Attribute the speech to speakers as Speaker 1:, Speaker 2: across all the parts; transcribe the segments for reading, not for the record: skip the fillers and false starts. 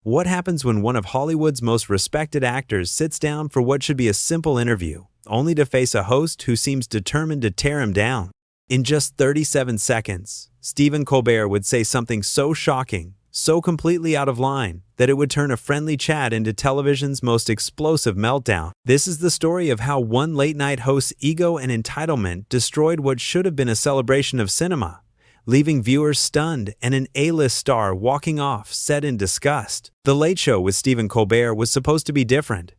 Speaker 1: What happens when one of Hollywood's most respected actors sits down for what should be a simple interview, only to face a host who seems determined to tear him down? In just 37 seconds, Stephen Colbert would say something so shocking, so completely out of line, that it would turn a friendly chat into television's most explosive meltdown. This is the story of how one late-night host's ego and entitlement destroyed what should have been a celebration of cinema, leaving viewers stunned and an A-list star walking off set in disgust. The Late Show with Stephen Colbert was supposed to be different.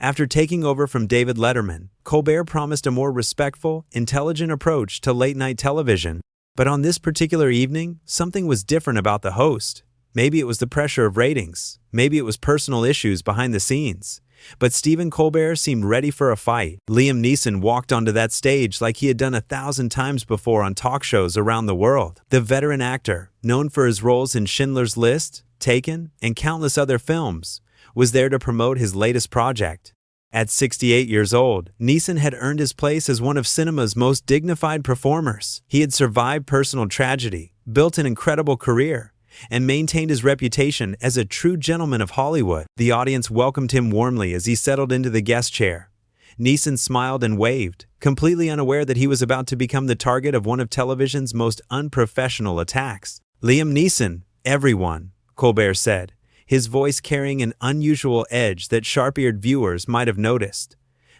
Speaker 1: After taking over from David Letterman, Colbert promised a more respectful, intelligent approach to late-night television. But on this particular evening, something was different about the host. Maybe it was the pressure of ratings. Maybe it was personal issues behind the scenes. But Stephen Colbert seemed ready for a fight. Liam Neeson walked onto that stage like he had done 1,000 times before on talk shows around the world. The veteran actor, known for his roles in Schindler's List, Taken, and countless other films, was there to promote his latest project. At 68 years old, Neeson had earned his place as one of cinema's most dignified performers. He had survived personal tragedy, built an incredible career, and maintained his reputation as a true gentleman of Hollywood. The audience welcomed him warmly as he settled into the guest chair. Neeson smiled and waved, completely unaware that he was about to become the target of one of television's most unprofessional attacks. "Liam Neeson, everyone," Colbert said, his voice carrying an unusual edge that sharp-eared viewers might have noticed.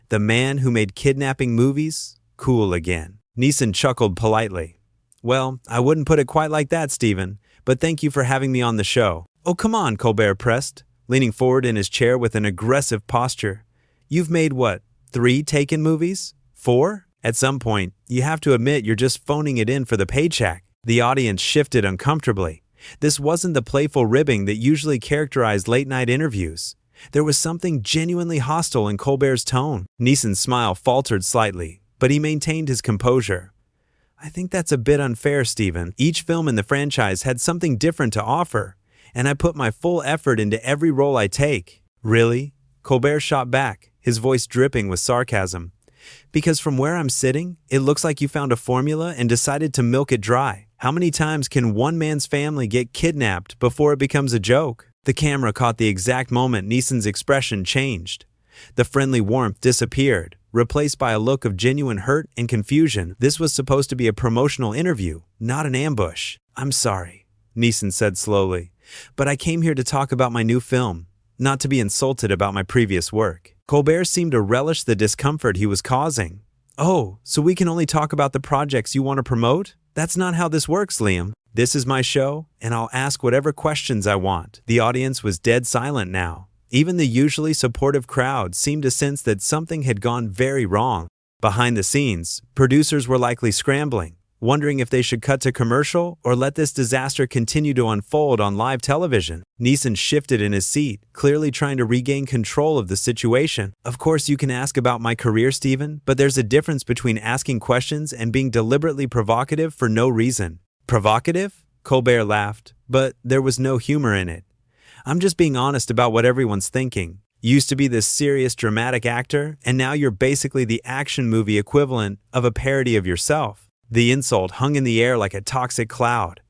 Speaker 1: "The man who made kidnapping movies cool again." Neeson chuckled politely. "Well, I wouldn't put it quite like that, Stephen, but thank you for having me on the show." "Oh, come on," Colbert pressed, leaning forward in his chair with an aggressive posture. "You've made what, 3 Taken movies? 4? At some point, you have to admit you're just phoning it in for the paycheck." The audience shifted uncomfortably. This wasn't the playful ribbing that usually characterized late-night interviews. There was something genuinely hostile in Colbert's tone. Neeson's smile faltered slightly, but he maintained his composure. "I think that's a bit unfair, Stephen. Each film in the franchise had something different to offer, and I put my full effort into every role I take." "Really?" Colbert shot back, his voice dripping with sarcasm. "Because from where I'm sitting, it looks like you found a formula and decided to milk it dry. How many times can one man's family get kidnapped before it becomes a joke?" The camera caught the exact moment Neeson's expression changed. The friendly warmth disappeared, replaced by a look of genuine hurt and confusion. This was supposed to be a promotional interview, not an ambush. "I'm sorry," Neeson said slowly, "but I came here to talk about my new film, not to be insulted about my previous work." Colbert seemed to relish the discomfort he was causing. "Oh, so we can only talk about the projects you want to promote? That's not how this works, Liam. This is my show, and I'll ask whatever questions I want." The audience was dead silent now. Even the usually supportive crowd seemed to sense that something had gone very wrong. Behind the scenes, producers were likely scrambling, wondering if they should cut to commercial or let this disaster continue to unfold on live television. Neeson shifted in his seat, clearly trying to regain control of the situation. "Of course you can ask about my career, Stephen, but there's a difference between asking questions and being deliberately provocative for no reason." "Provocative?" Colbert laughed, but there was no humor in it. "I'm just being honest about what everyone's thinking. You used to be this serious, dramatic actor, and now you're basically the action movie equivalent of a parody of yourself." The insult hung in the air like a toxic cloud.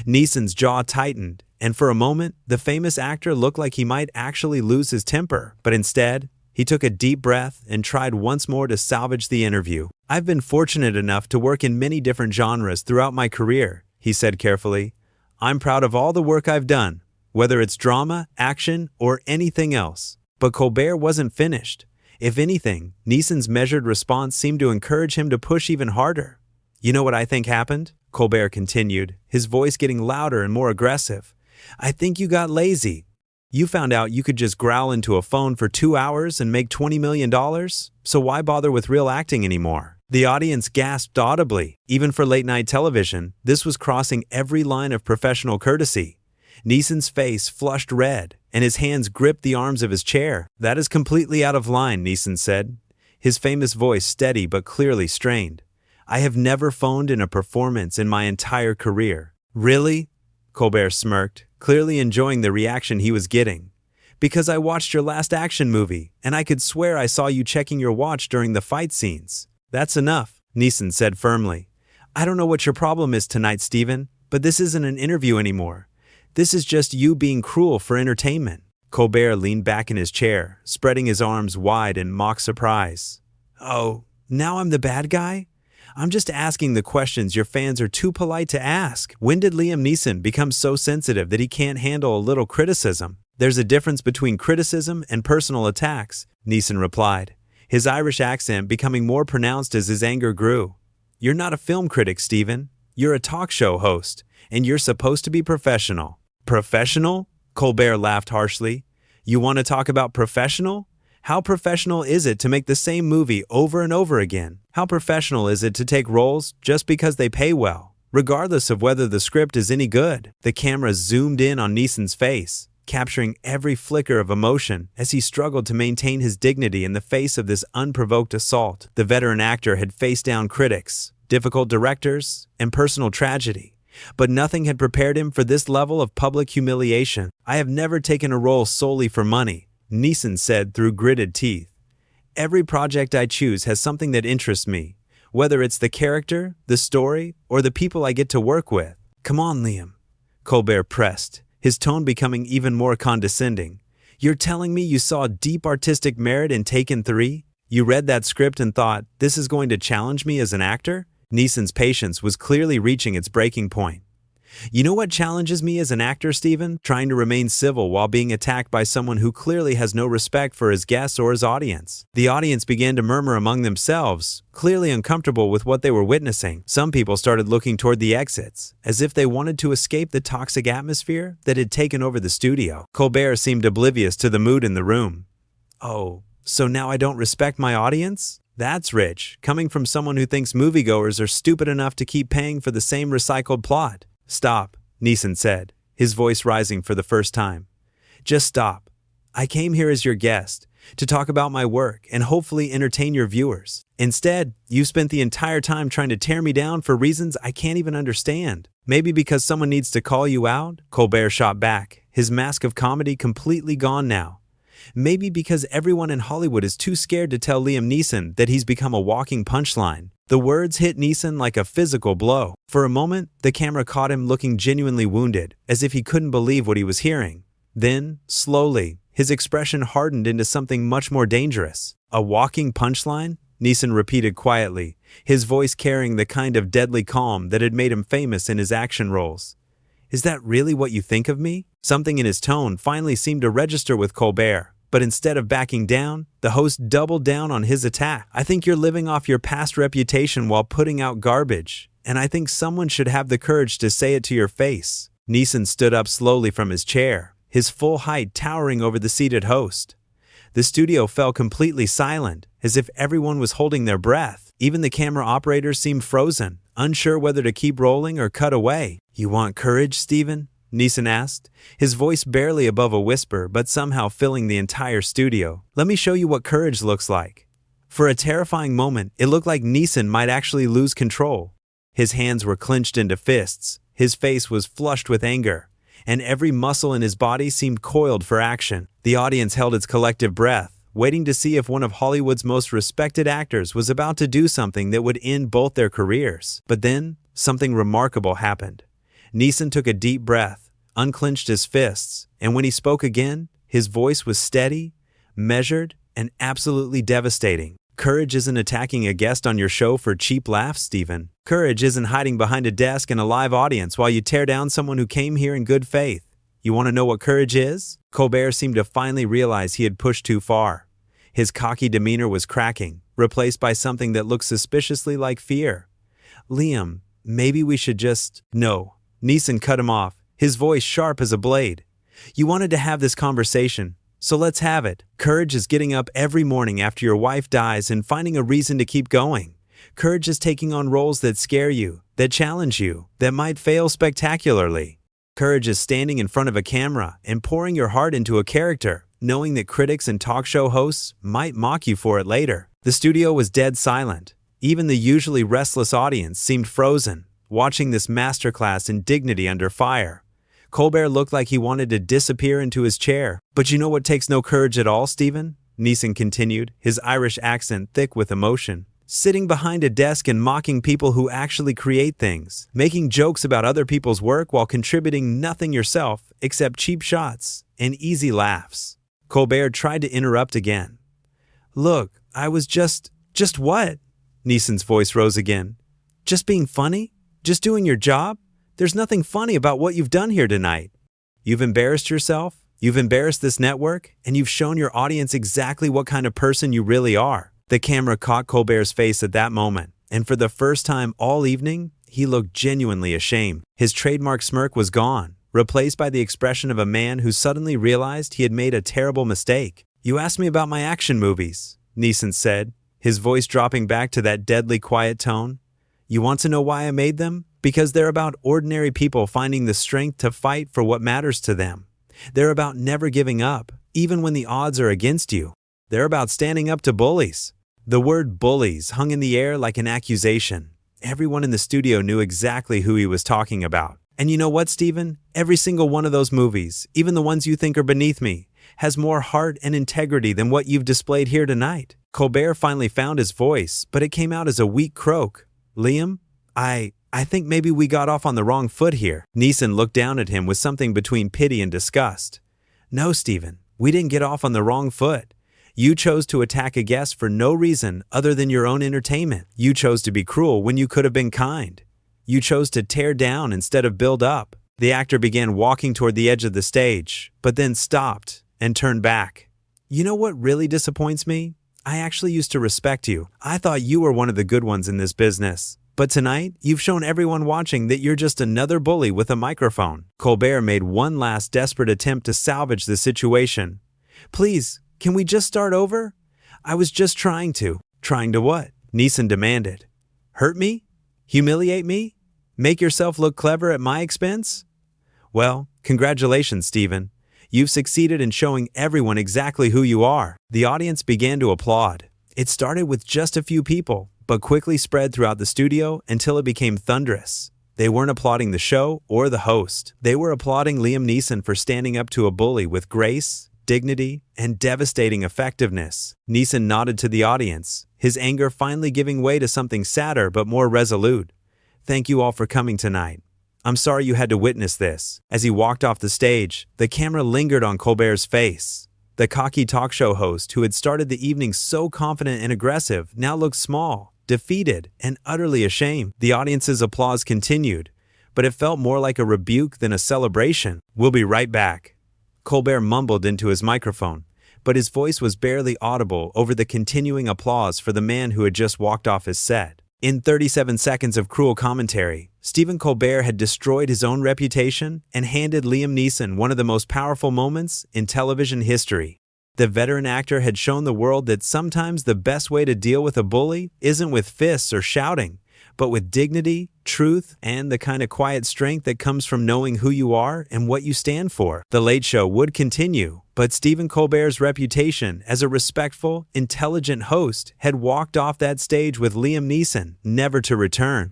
Speaker 1: Neeson's jaw tightened, and for a moment, the famous actor looked like he might actually lose his temper. But instead, he took a deep breath and tried once more to salvage the interview. "I've been fortunate enough to work in many different genres throughout my career," he said carefully. "I'm proud of all the work I've done, whether it's drama, action, or anything else." But Colbert wasn't finished. If anything, Neeson's measured response seemed to encourage him to push even harder. "You know what I think happened?" Colbert continued, his voice getting louder and more aggressive. "I think you got lazy. You found out you could just growl into a phone for 2 hours and make $20 million, so why bother with real acting anymore?" The audience gasped audibly. Even for late-night television, this was crossing every line of professional courtesy. Neeson's face flushed red, and his hands gripped the arms of his chair. "That is completely out of line," Neeson said, his famous voice steady but clearly strained. "I have never phoned in a performance in my entire career." "Really?" Colbert smirked, clearly enjoying the reaction he was getting. "Because I watched your last action movie, and I could swear I saw you checking your watch during the fight scenes." "That's enough," Neeson said firmly. "I don't know what your problem is tonight, Stephen, but this isn't an interview anymore. This is just you being cruel for entertainment." Colbert leaned back in his chair, spreading his arms wide in mock surprise. "Oh, now I'm the bad guy? I'm just asking the questions your fans are too polite to ask. When did Liam Neeson become so sensitive that he can't handle a little criticism?" "There's a difference between criticism and personal attacks," Neeson replied, his Irish accent becoming more pronounced as his anger grew. "You're not a film critic, Stephen. You're a talk show host, and you're supposed to be professional." "Professional?" Colbert laughed harshly. "You want to talk about professional? How professional is it to make the same movie over and over again? How professional is it to take roles just because they pay well, regardless of whether the script is any good?" The camera zoomed in on Neeson's face, capturing every flicker of emotion as he struggled to maintain his dignity in the face of this unprovoked assault. The veteran actor had faced down critics, difficult directors, and personal tragedy, but nothing had prepared him for this level of public humiliation. "I have never taken a role solely for money," Neeson said through gritted teeth. "Every project I choose has something that interests me, whether it's the character, the story, or the people I get to work with." "Come on, Liam," Colbert pressed, his tone becoming even more condescending. "You're telling me you saw deep artistic merit in Taken 3? You read that script and thought, this is going to challenge me as an actor?" Neeson's patience was clearly reaching its breaking point. "You know what challenges me as an actor, Stephen? Trying to remain civil while being attacked by someone who clearly has no respect for his guests or his audience." The audience began to murmur among themselves, clearly uncomfortable with what they were witnessing. Some people started looking toward the exits, as if they wanted to escape the toxic atmosphere that had taken over the studio. Colbert seemed oblivious to the mood in the room. "Oh, so now I don't respect my audience? That's rich, coming from someone who thinks moviegoers are stupid enough to keep paying for the same recycled plot." "Stop," Neeson said, his voice rising for the first time. "Just stop. I came here as your guest, to talk about my work and hopefully entertain your viewers. Instead, you spent the entire time trying to tear me down for reasons I can't even understand. Maybe because someone needs to call you out?" Colbert shot back, his mask of comedy completely gone now. "Maybe because everyone in Hollywood is too scared to tell Liam Neeson that he's become a walking punchline." The words hit Neeson like a physical blow. For a moment, the camera caught him looking genuinely wounded, as if he couldn't believe what he was hearing. Then, slowly, his expression hardened into something much more dangerous. "A walking punchline?" Neeson repeated quietly, his voice carrying the kind of deadly calm that had made him famous in his action roles. "Is that really what you think of me?" Something in his tone finally seemed to register with Colbert, but instead of backing down, the host doubled down on his attack. "I think you're living off your past reputation while putting out garbage, and I think someone should have the courage to say it to your face." Neeson stood up slowly from his chair, his full height towering over the seated host. The studio fell completely silent, as if everyone was holding their breath. Even the camera operators seemed frozen, unsure whether to keep rolling or cut away. "You want courage, Stephen?" Neeson asked, his voice barely above a whisper but somehow filling the entire studio. "Let me show you what courage looks like." For a terrifying moment, it looked like Neeson might actually lose control. His hands were clenched into fists, his face was flushed with anger, and every muscle in his body seemed coiled for action. The audience held its collective breath, waiting to see if one of Hollywood's most respected actors was about to do something that would end both their careers. But then, something remarkable happened. Neeson took a deep breath, unclenched his fists, and when he spoke again, his voice was steady, measured, and absolutely devastating. "Courage isn't attacking a guest on your show for cheap laughs, Stephen. Courage isn't hiding behind a desk and a live audience while you tear down someone who came here in good faith. You want to know what courage is?" Colbert seemed to finally realize he had pushed too far. His cocky demeanor was cracking, replaced by something that looked suspiciously like fear. "Liam, maybe we should just—" "No." Neeson cut him off, his voice sharp as a blade. "You wanted to have this conversation, so let's have it. Courage is getting up every morning after your wife dies and finding a reason to keep going. Courage is taking on roles that scare you, that challenge you, that might fail spectacularly. Courage is standing in front of a camera and pouring your heart into a character, knowing that critics and talk show hosts might mock you for it later." The studio was dead silent. Even the usually restless audience seemed frozen, watching this masterclass in dignity under fire. Colbert looked like he wanted to disappear into his chair. "But you know what takes no courage at all, Stephen?" Neeson continued, his Irish accent thick with emotion. sitting behind a desk and mocking people who actually create things, making jokes about other people's work while contributing nothing yourself except cheap shots and easy laughs. Colbert tried to interrupt again. "Look, I was just what?" Neeson's voice rose again. "Just being funny? Just doing your job? There's nothing funny about what you've done here tonight. You've embarrassed yourself, you've embarrassed this network, and you've shown your audience exactly what kind of person you really are." The camera caught Colbert's face at that moment, and for the first time all evening, he looked genuinely ashamed. His trademark smirk was gone, replaced by the expression of a man who suddenly realized he had made a terrible mistake. "You asked me about my action movies," Neeson said, his voice dropping back to that deadly quiet tone. "You want to know why I made them? Because they're about ordinary people finding the strength to fight for what matters to them. They're about never giving up, even when the odds are against you. They're about standing up to bullies." The word bullies hung in the air like an accusation. Everyone in the studio knew exactly who he was talking about. "And you know what, Steven? Every single one of those movies, even the ones you think are beneath me, has more heart and integrity than what you've displayed here tonight." Colbert finally found his voice, but it came out as a weak croak. "Liam, I think maybe we got off on the wrong foot here." Neeson looked down at him with something between pity and disgust. "No, Steven, we didn't get off on the wrong foot. You chose to attack a guest for no reason other than your own entertainment. You chose to be cruel when you could have been kind. You chose to tear down instead of build up." The actor began walking toward the edge of the stage, but then stopped and turned back. "You know what really disappoints me? I actually used to respect you. I thought you were one of the good ones in this business. But tonight, you've shown everyone watching that you're just another bully with a microphone." Colbert made one last desperate attempt to salvage the situation. "Please, can we just start over? I was just trying to." "Trying to what?" Neeson demanded. "Hurt me? Humiliate me? Make yourself look clever at my expense?" "Well, congratulations, Steven. You've succeeded in showing everyone exactly who you are." The audience began to applaud. It started with just a few people, but quickly spread throughout the studio until it became thunderous. They weren't applauding the show or the host. They were applauding Liam Neeson for standing up to a bully with grace, dignity, and devastating effectiveness. Neeson nodded to the audience, his anger finally giving way to something sadder but more resolute. "Thank you all for coming tonight. I'm sorry you had to witness this." As he walked off the stage, the camera lingered on Colbert's face. The cocky talk show host who had started the evening so confident and aggressive now looked small, defeated, and utterly ashamed. The audience's applause continued, but it felt more like a rebuke than a celebration. "We'll be right back." Colbert mumbled into his microphone, but his voice was barely audible over the continuing applause for the man who had just walked off his set. In 37 seconds of cruel commentary, Stephen Colbert had destroyed his own reputation and handed Liam Neeson one of the most powerful moments in television history. The veteran actor had shown the world that sometimes the best way to deal with a bully isn't with fists or shouting, but with dignity, truth, and the kind of quiet strength that comes from knowing who you are and what you stand for. The Late Show would continue, but Stephen Colbert's reputation as a respectful, intelligent host had walked off that stage with Liam Neeson, never to return.